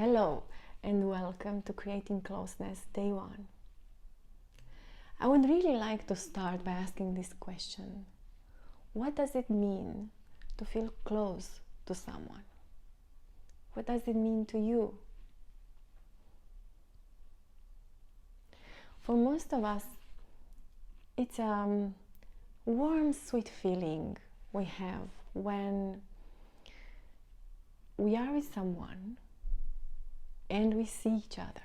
Hello and welcome to Creating Closeness Day 1. I would really like to start by asking this question. What does it mean to feel close to someone? What does it mean to you? For most of us, it's a warm, sweet feeling we have when we are with someone and we see each other.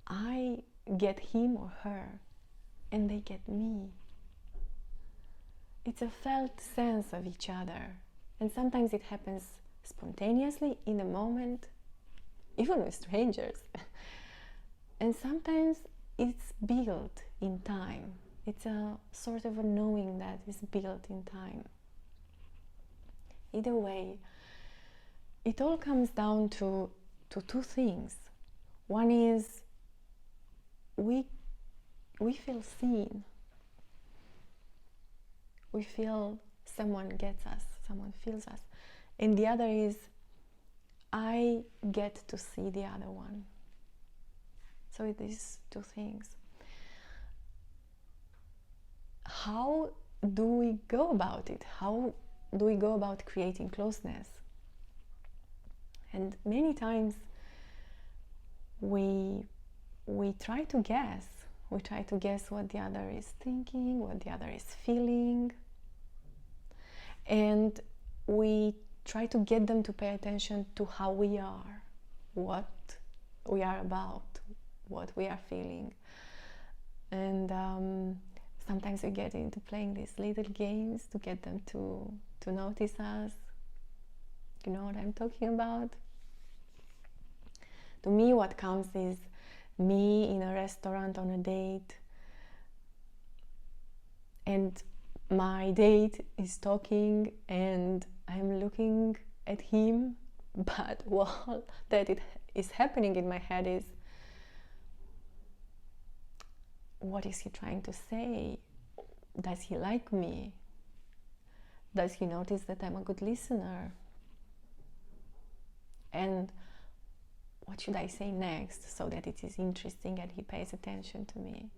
I get him or her, and they get me. It's a felt sense of each other, and sometimes it happens spontaneously in the moment, even with strangers. And sometimes it's built in time. It's a sort of a knowing that is built in time. Either way, it all comes down to two things. One is we feel seen. We feel someone gets us, someone feels us. And the other is I get to see the other one. So it is two things. How do we go about it? How do we go about creating closeness? And many times we try to guess. We try to guess what the other is thinking, what the other is feeling. And we try to get them to pay attention to how we are, what we are about, what we are feeling. And sometimes we get into playing these little games to get them to notice us. You know what I'm talking about? To me, what comes is me in a restaurant on a date, and my date is talking and I'm looking at him, but while that it is happening in my head is, what is he trying to say? Does he like me? Does he notice that I'm a good listener? And what should I say next so that it is interesting and he pays attention to me?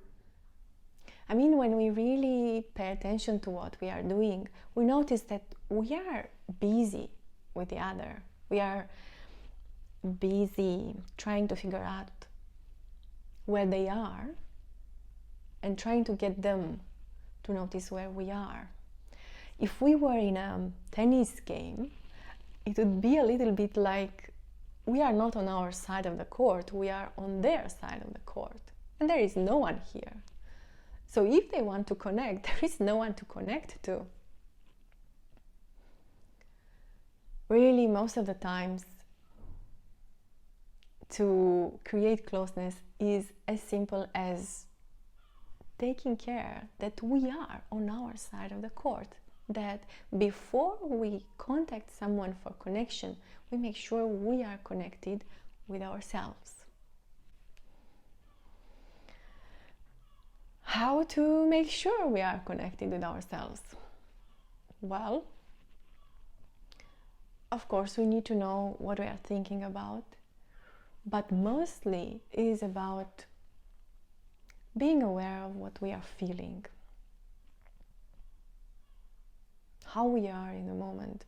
I mean, when we really pay attention to what we are doing, we notice that we are busy with the other. We are busy trying to figure out where they are and trying to get them to notice where we are. If we were in a tennis game, it would be a little bit like we are not on our side of the court, we are on their side of the court. And there is no one here. So if they want to connect, there is no one to connect to. Really, most of the times, to create closeness is as simple as taking care that we are on our side of the court. That before we contact someone for connection, we make sure we are connected with ourselves. How to make sure we are connected with ourselves? Well, of course, we need to know what we are thinking about, but mostly it is about being aware of what we are feeling, how we are in the moment.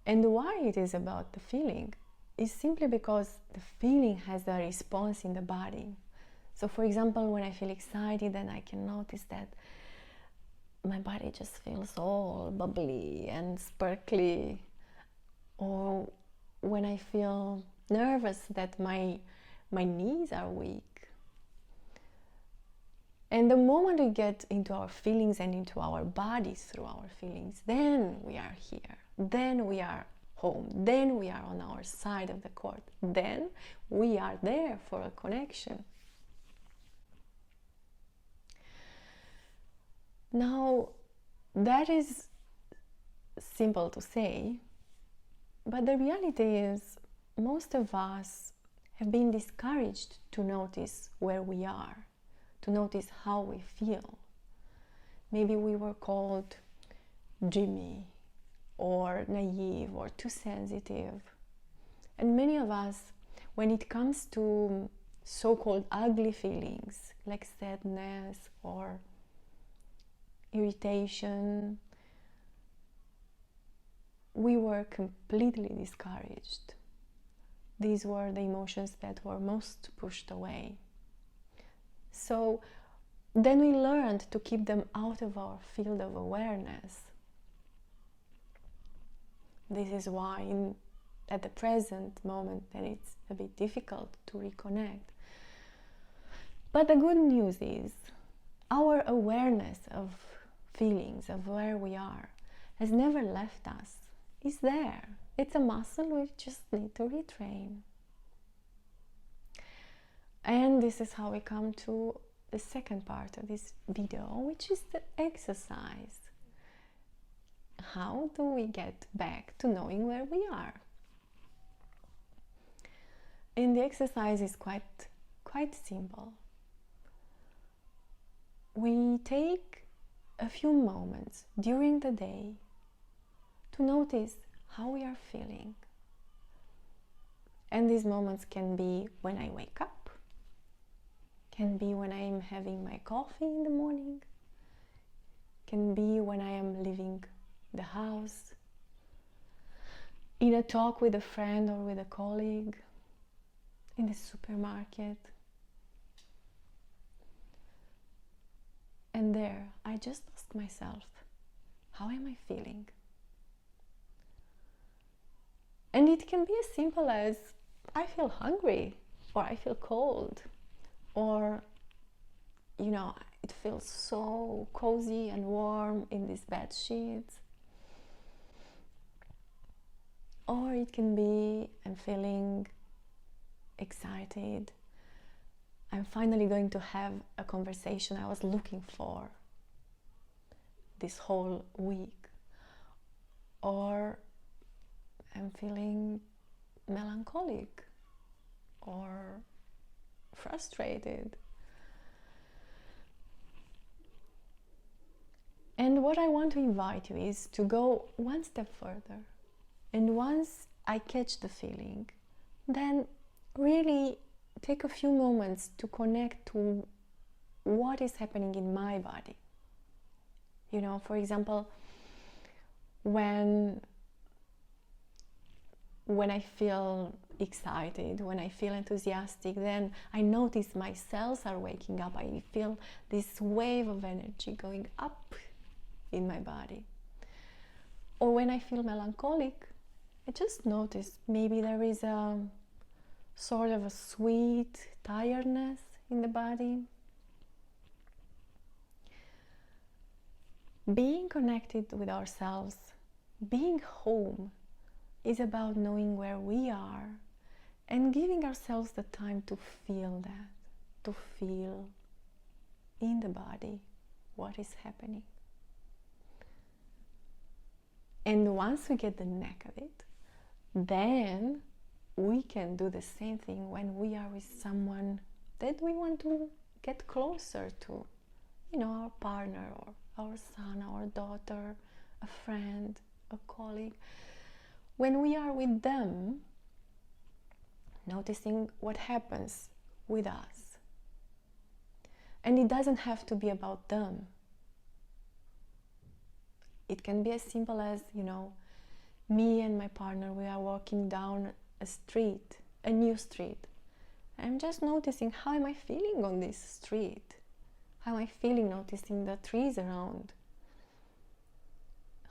And why it is about the feeling is simply because the feeling has a response in the body. So for example, when I feel excited, then I can notice that my body just feels all bubbly and sparkly. Or when I feel nervous, that my knees are weak. And the moment we get into our feelings and into our bodies through our feelings, then we are here. Then we are home. Then we are on our side of the court. Then we are there for a connection. Now, that is simple to say, but the reality is most of us have been discouraged to notice where we are, to notice how we feel. Maybe we were called dreamy or naive or too sensitive. And many of us, when it comes to so-called ugly feelings like sadness or irritation, we were completely discouraged. These were the emotions that were most pushed away. So then we learned to keep them out of our field of awareness. This is why at the present moment then it's a bit difficult to reconnect. But the good news is our awareness of feelings, of where we are, has never left us. It's there. It's a muscle we just need to retrain. And this is how we come to the second part of this video, which is the exercise. How do we get back to knowing where we are? And the exercise is quite simple. We take a few moments during the day to notice how we are feeling. And these moments can be when I wake up, can be when I am having my coffee in the morning, can be when I am leaving the house, in a talk with a friend or with a colleague, in the supermarket. And there, I just ask myself, how am I feeling? And it can be as simple as, I feel hungry, or I feel cold, or, it feels so cozy and warm in these bed sheets. Or it can be, I'm feeling excited. I'm finally going to have a conversation I was looking for this whole week. Or I'm feeling melancholic or frustrated. And what I want to invite you is to go one step further. And once I catch the feeling, then really take a few moments to connect to what is happening in my body. For example, when I feel excited, when I feel enthusiastic, then I notice my cells are waking up. I feel this wave of energy going up in my body. Or when I feel melancholic, I just notice maybe there is a sort of a sweet tiredness in the body. Being connected with ourselves, being home, is about knowing where we are and giving ourselves the time to feel that, to feel in the body what is happening. And once we get the knack of it, then we can do the same thing when we are with someone that we want to get closer to, our partner or our son, our daughter, a friend, a colleague. When we are with them, noticing what happens with us. And it doesn't have to be about them. It can be as simple as, me and my partner, we are walking down a street, a new street. I'm just noticing, how am I feeling on this street? How am I feeling noticing the trees around?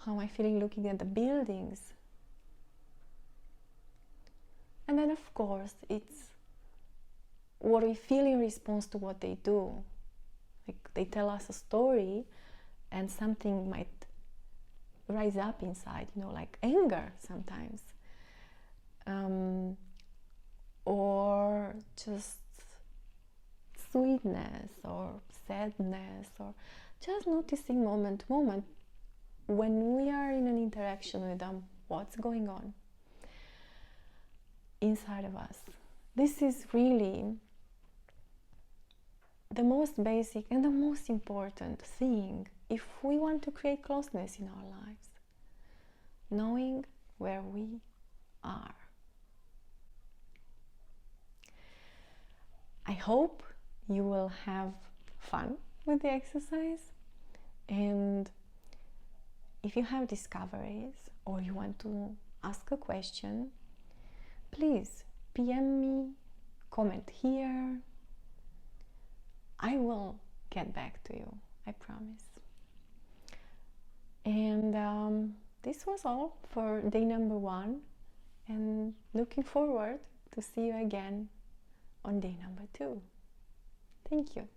How am I feeling looking at the buildings? And then, of course, it's what we feel in response to what they do. Like, they tell us a story and something might rise up inside, like anger sometimes. Or just sweetness or sadness, or just noticing moment to moment when we are in an interaction with them, what's going on inside of us. This is really the most basic and the most important thing if we want to create closeness in our lives. Knowing where we are. hope you will have fun with the exercise, and if you have discoveries or you want to ask a question, please PM me, comment here. I will get back to you, I promise. And this was all for day number 1, and looking forward to see you again on day number 2. Thank you.